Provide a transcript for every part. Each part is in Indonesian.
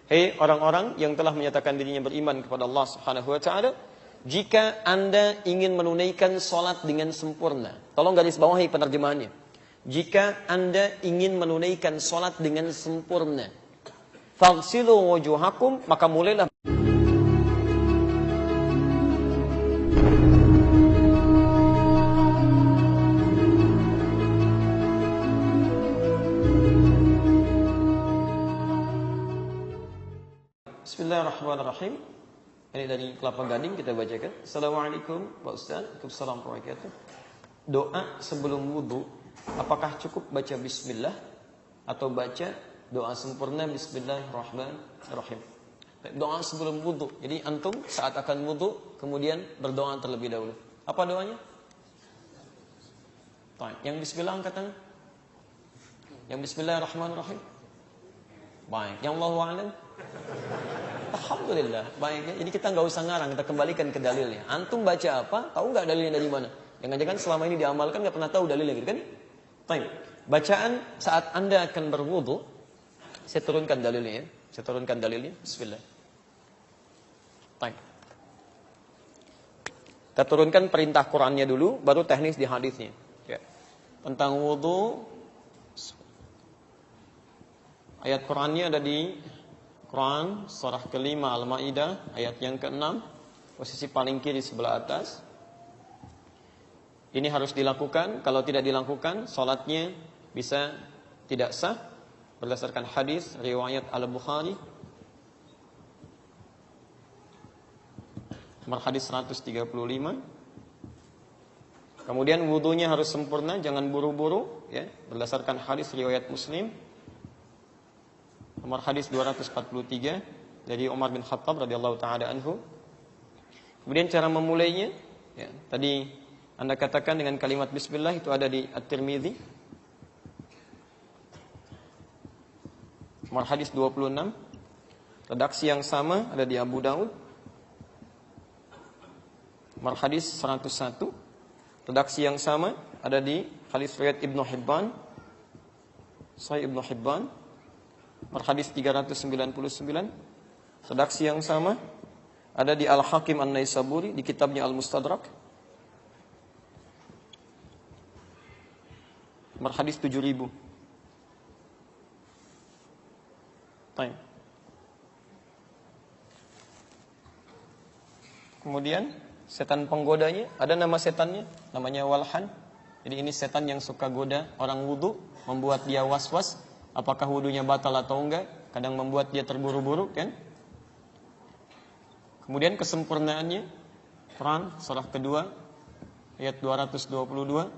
Hei orang-orang yang telah menyatakan dirinya beriman kepada Allah Subhanahu wa taala, jika Anda ingin menunaikan salat dengan sempurna. Tolong garis bawahi penerjemahannya. Jika Anda ingin menunaikan salat dengan sempurna, faghsilu wujuhakum, maka mulailah Bismillahirrahmanirrahim. Ini dari Kelapa Gading kita bacakan. Assalamualaikum Pak Ustaz. Waalaikumsalam warahmatullahi wabarakatuh. Doa sebelum wudu, apakah cukup baca bismillah atau baca doa sempurna bismillahirrahmanirrahim? Doa sebelum wudu. Jadi antum saat akan wudu kemudian berdoa terlebih dahulu. Apa doanya? Yang bismillah angkat tangan. Yang bismillahirrahmanirrahim. Baik, yang Allahu a'lam. Alhamdulillah, baik ya. Jadi kita nggak usah ngarang, kita kembalikan ke dalilnya. Antum baca apa? Tahu nggak dalilnya dari mana? Jangan-jangan selama ini diamalkan nggak pernah tahu dalilnya, gitu kan? Baik. Bacaan saat Anda akan berwudu, saya turunkan dalilnya ya. Saya turunkan dalilnya. Bismillah. Baik. Kita turunkan perintah Qur'annya dulu, baru teknis di hadisnya. Ya. Tentang wudu, ayat Qur'annya ada di Quran surah kelima Al-Maidah ayat yang ke-6, posisi paling kiri sebelah atas. Ini harus dilakukan. Kalau tidak dilakukan, salatnya bisa tidak sah berdasarkan hadis riwayat Al-Bukhari nomor hadis 135. Kemudian wudunya harus sempurna, jangan buru-buru ya, berdasarkan hadis riwayat Muslim nomor hadis 243 dari Umar bin Khattab radhiyallahu taala anhu. Kemudian cara memulainya ya, tadi Anda katakan dengan kalimat bismillah, itu ada di At-Tirmidzi nomor hadis 26. Redaksi yang sama ada di Abu Daud nomor hadis 101. Redaksi yang sama ada di hadis riwayat Ibnu Hibban, Sahih Ibnu Hibban nomor hadis 399. Redaksi yang sama ada di Al-Hakim An-Naisaburi di kitabnya Al-Mustadrak nomor hadis 7000. Baik. Kemudian setan penggodanya, ada nama setannya, namanya Walhan. Jadi ini setan yang suka goda orang wudu, membuat dia was-was apakah wudunya batal atau enggak, kadang membuat dia terburu-buru kan. Kemudian kesempurnaannya, Quran surah kedua ayat 222.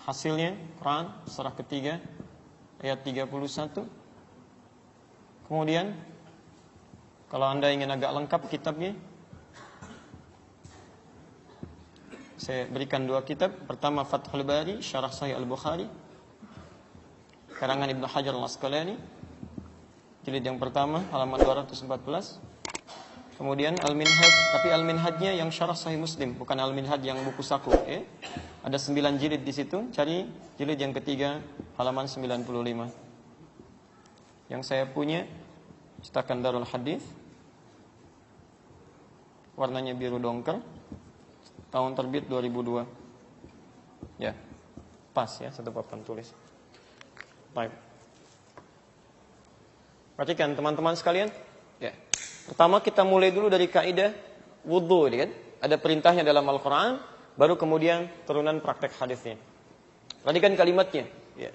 Hasilnya Quran surah ketiga ayat 31. Kemudian kalau Anda ingin agak lengkap kitabnya, saya berikan dua kitab. Pertama Fathul Bari Syarah Sahih Al-Bukhari karangan Ibnu Hajar Al-Asqalani, jilid yang pertama halaman 214. Kemudian Al-Minhaj, tapi Al-Minhajnya yang Syarah Sahih Muslim, bukan Al-Minhaj yang buku saku ya. Ada 9 jilid di situ, cari jilid yang ketiga halaman 95. Yang saya punya cetakan Darul Hadis, warnanya biru dongker, tahun terbit 2002. Ya, pas ya, satu papan tulis. Baik. Perhatikan teman-teman sekalian. Ya. Pertama kita mulai dulu dari kaidah wudu, kan? Ada perintahnya dalam Al-Qur'an, baru kemudian turunan praktek hadisnya. Perhatikan kalimatnya. Ya.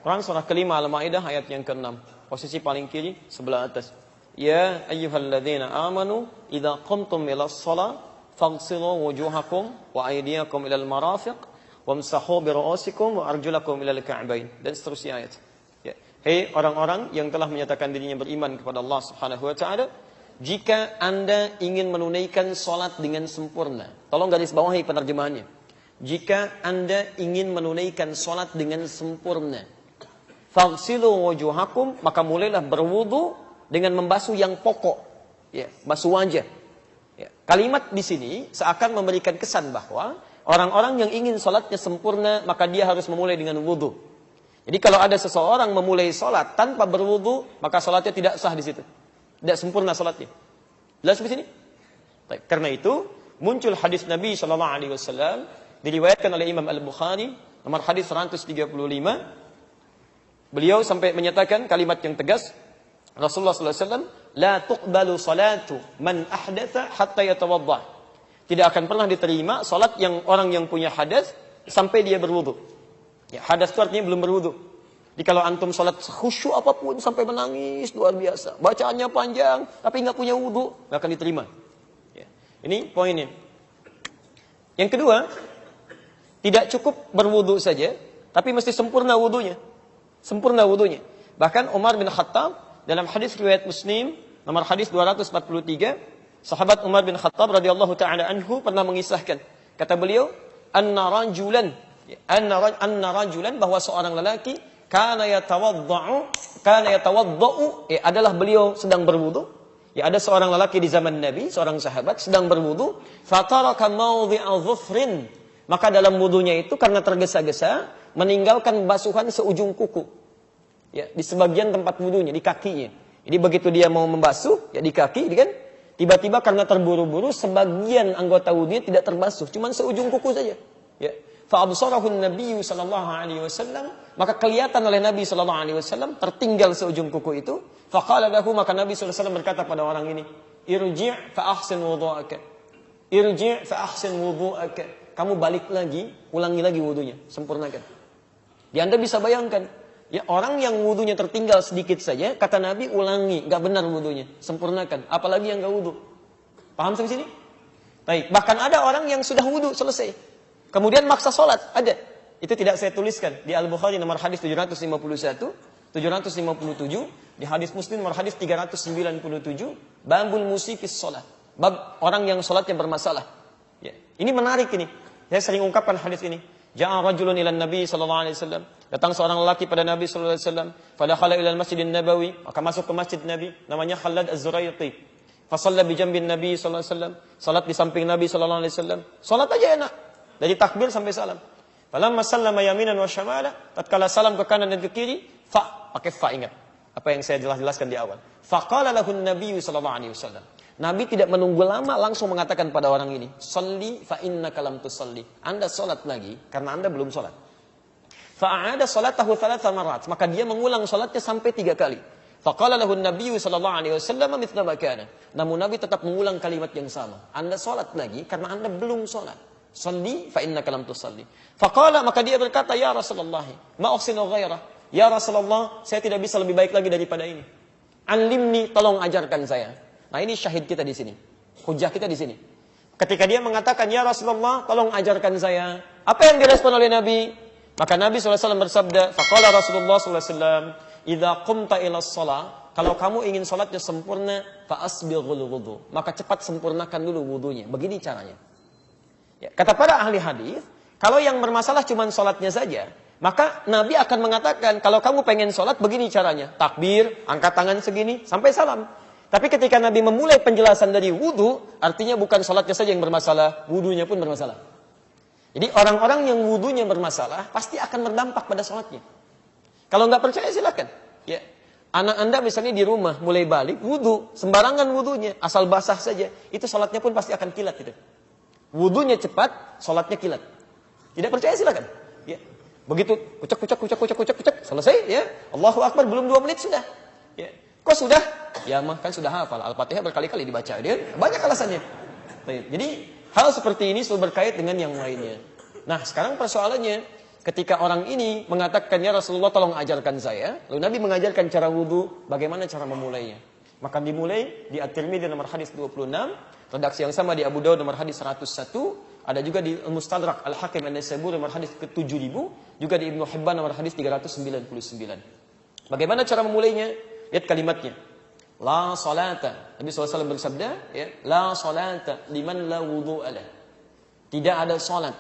Quran surah kelima Al-Maidah ayat yang ke-6, posisi paling kiri sebelah atas. Ya ayyuhalladzina amanu idza qumtum ilas shalah faghsilu wujuhakum wa aydiyakum ilal marafiq wamsahu bi ru'usikum wa arjulakum ilal ka'bain, dan seterusnya ayat. Ya. Hei orang-orang yang telah menyatakan dirinya beriman kepada Allah Subhanahu wa taala, jika Anda ingin menunaikan salat dengan sempurna. Tolong garis bawahi penerjemahannya. Jika Anda ingin menunaikan salat dengan sempurna, faghsilu wujuhakum, maka mulailah berwudu dengan membasuh yang pokok. Ya, basuh wajah. Ya. Kalimat di sini seakan memberikan kesan bahwa orang-orang yang ingin salatnya sempurna, maka dia harus memulai dengan wudu. Jadi kalau ada seseorang memulai sholat tanpa berwudu, maka sholatnya tidak sah di situ. Tidak sempurna sholatnya. Jelas di sini? Baik. Karena itu muncul hadis Nabi Shallallahu Alaihi Wasallam diriwayatkan oleh Imam Al-Bukhari nomor hadis 135. Beliau sampai menyatakan kalimat yang tegas, Rasulullah Sallallahu Alaihi Wasallam, la tuqbalu salatu man ahdatha hatta yatawaddah. Tidak akan pernah diterima salat yang orang yang punya hadas sampai dia berwudu. Ya, hadas itu artinya belum berwudu. Jadi kalau antum salat khusyuk apapun sampai menangis luar biasa, bacaannya panjang tapi nggak punya wudu, nggak akan diterima. Ya. Ini poinnya. Yang kedua, tidak cukup berwudu saja, tapi mesti sempurna wudunya. Sempurna wudunya. Bahkan Umar bin Khattab dalam hadis riwayat Muslim nomor hadis 243, sahabat Umar bin Khattab radhiyallahu taala anhu pernah mengisahkan, kata beliau, anna rajulan bahwa seorang lelaki kana yatawaddau adalah beliau sedang berwudu. Ya, ada seorang lelaki di zaman Nabi, seorang sahabat sedang berwudu, fataraka mawdhi'a dhufrin, maka dalam wudunya itu karena tergesa-gesa meninggalkan basuhan seujung kuku. Ya, di sebagian tempat wudunya, di kakinya. Jadi begitu dia mau membasuh, ya di kaki, kan? Tiba-tiba karena terburu-buru sebagian anggota wudunya tidak terbasuh, cuma seujung kuku saja. Ya. Fa'absarahu an-nabiy sallallahu alaihi wasallam, maka kelihatan oleh Nabi sallallahu alaihi wasallam tertinggal seujung kuku itu. Faqala lahu, maka Nabi sallallahu alaihi wasallam berkata pada orang ini, irji' fa ahsin wudu'aka. Irji' fa ahsin wudu'aka. Kamu balik lagi, ulangi lagi wudunya, sempurnakan. Ya, Anda bisa bayangkan, ya orang yang wudunya tertinggal sedikit saja, kata Nabi ulangi, enggak benar wudunya, sempurnakan. Apalagi yang enggak wudu. Paham sampai sini? Baik, bahkan ada orang yang sudah wudu selesai, kemudian maksa sholat, ada. Itu tidak saya tuliskan. Di Al-Bukhari nomor hadis 751, 757, di hadis Muslim nomor hadis 397, babul musikis sholat. Bab orang yang sholatnya bermasalah. Ya. Ini menarik ini. Saya sering ungkapkan hadis ini. Ja'a rajulun ilan Nabi sallallahu alaihi wasallam. Datang seorang lelaki pada Nabi sallallahu alaihi wasallam. Fadakhala ila al-Masjidin Nabawi, maka masuk ke masjid Nabi, namanya Khalad Az-Zuraiqi. Fa shalla bi jambin Nabi sallallahu alaihi wasallam. Salat di samping Nabi sallallahu alaihi wasallam. Salat aja enak. Dari takbir sampai salam. Falamma sallama yaminan wa syamala, tatkala salam ke kanan dan ke kiri, pakai fa, ingat. Apa yang saya jelaskan di awal. Faqala lahu an-nabiy sallallahu alaihi wasallam. Nabi tidak menunggu lama, langsung mengatakan pada orang ini, "Shalli fa innaka lam tusalli." Anda salat lagi karena Anda belum salat. Fa'ada salatahu 3 marat, maka dia mengulang salatnya sampai 3 kali. Faqala lahu an-nabiy sallallahu alaihi wasallam mithla ma kana. Namun Nabi tetap mengulang kalimat yang sama. Anda salat lagi karena Anda belum salat. Salli fa innaka lam tusalli. Faqala, maka dia berkata, "Ya Rasulullah, ma uhsinu ghairah." Ya Rasulullah, saya tidak bisa lebih baik lagi daripada ini. Alimni, tolong ajarkan saya. Nah, ini syahid kita di sini. Hujah kita di sini. Ketika dia mengatakan, "Ya Rasulullah, tolong ajarkan saya." Apa yang direspon oleh Nabi? Maka Nabi SAW bersabda, faqala Rasulullah SAW, "Idza qumta ila shalah," kalau kamu ingin salatnya sempurna, fa asbighul wudu, maka cepat sempurnakan dulu wudunya. Begini caranya. Ya, kata para ahli hadis, kalau yang bermasalah cuma salatnya saja, maka Nabi akan mengatakan, kalau kamu pengen salat begini caranya, takbir, angkat tangan segini sampai salam. Tapi ketika Nabi memulai penjelasan dari wudu, artinya bukan salatnya saja yang bermasalah, wudunya pun bermasalah. Jadi orang-orang yang wudunya bermasalah pasti akan berdampak pada salatnya. Kalau nggak percaya silakan. Ya, anak Anda misalnya di rumah mulai balik wudu, sembarangan wudunya, asal basah saja, itu salatnya pun pasti akan kilat itu. Wudunya cepat, salatnya kilat. Tidak percaya silakan. Ya. Begitu kucek, selesai ya. Allahu Akbar, belum 2 menit sudah. Ya. Kok sudah? Ya mah kan sudah hafal. Al-Fatihah berkali-kali dibaca. Dia banyak alasannya. Jadi hal seperti ini selalu berkait dengan yang lainnya. Nah, sekarang persoalannya, ketika orang ini mengatakan, "Ya Rasulullah, tolong ajarkan saya." Lalu Nabi mengajarkan cara wudu, bagaimana cara memulainya. Maka dimulai di At-Tirmidzi nomor hadis 26, redaksi yang sama di Abu Daud nomor hadis 101, ada juga di Mustadrak Al-Hakim An-Naisaburi nomor hadis ke-7000, juga di Ibnu Hibban nomor hadis 399. Bagaimana cara memulainya? Lihat kalimatnya. La salata. Nabi SAW bersabda, ya, la salata liman la wudu'a lah. Tidak ada salat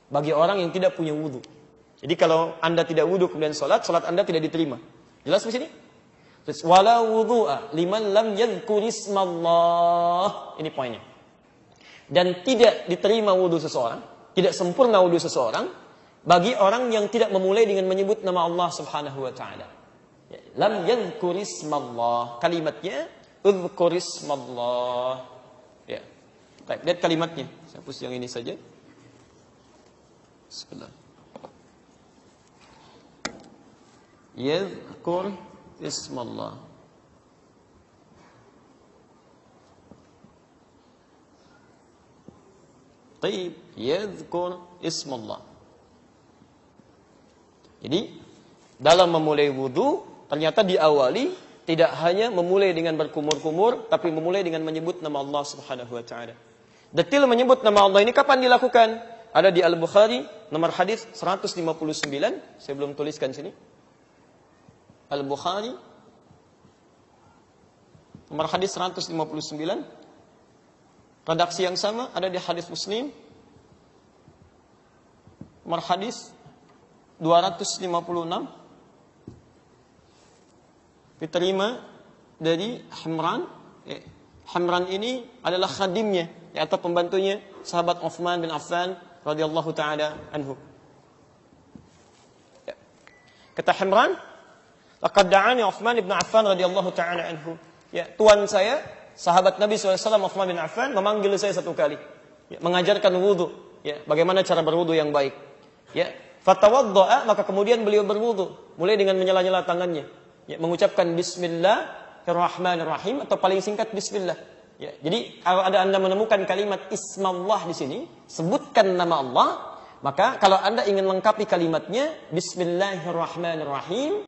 bagi orang yang tidak punya wudu. Jadi kalau Anda tidak wudu kemudian salat Anda tidak diterima. Jelas di sini? Terus wala wudu'a liman lam yadhkur ismallah. Ini poinnya. Dan tidak diterima wudu seseorang, tidak sempurna wudu seseorang bagi orang yang tidak memulai dengan menyebut nama Allah Subhanahu wa taala. Ya, lam yadhkurismallah. Kalimatnya udhkurismallah. Ya. Baik, lihat kalimatnya. Saya hapus yang ini saja. Bismillah. Yadhkur ismallah. Taib, yadhkur ismallah. Jadi, dalam memulai wudu, ternyata diawali tidak hanya memulai dengan berkumur-kumur, tapi memulai dengan menyebut nama Allah Subhanahu wa taala. Detil menyebut nama Allah ini kapan dilakukan? Ada di Al-Bukhari, nomor hadis 159. Saya belum tuliskan sini. Al-Bukhari, nomor hadis 159. Redaksi yang sama ada di hadis Muslim, nomor hadis 256. Diterima dari Hamran. Hamran ini adalah khadimnya, atau pembantunya sahabat Utsman bin Affan radhiyallahu taala anhu. Kata Hamran, laqad da'ani Utsman bin Affan radhiyallahu taala anhu. Ya, tuan saya, sahabat Nabi SAW Utsman bin Affan memanggil saya satu kali, ya, mengajarkan wudu, ya, bagaimana cara berwudu yang baik. Ya, fatawaddaa, maka kemudian beliau berwudu, mulai dengan menyela-nyela tangannya, ya, mengucapkan Bismillahirrahmanirrahim, atau paling singkat Bismillah. Ya, jadi kalau ada Anda menemukan kalimat Ismallah di sini, sebutkan nama Allah. Maka kalau Anda ingin lengkapi kalimatnya Bismillahirrahmanirrahim.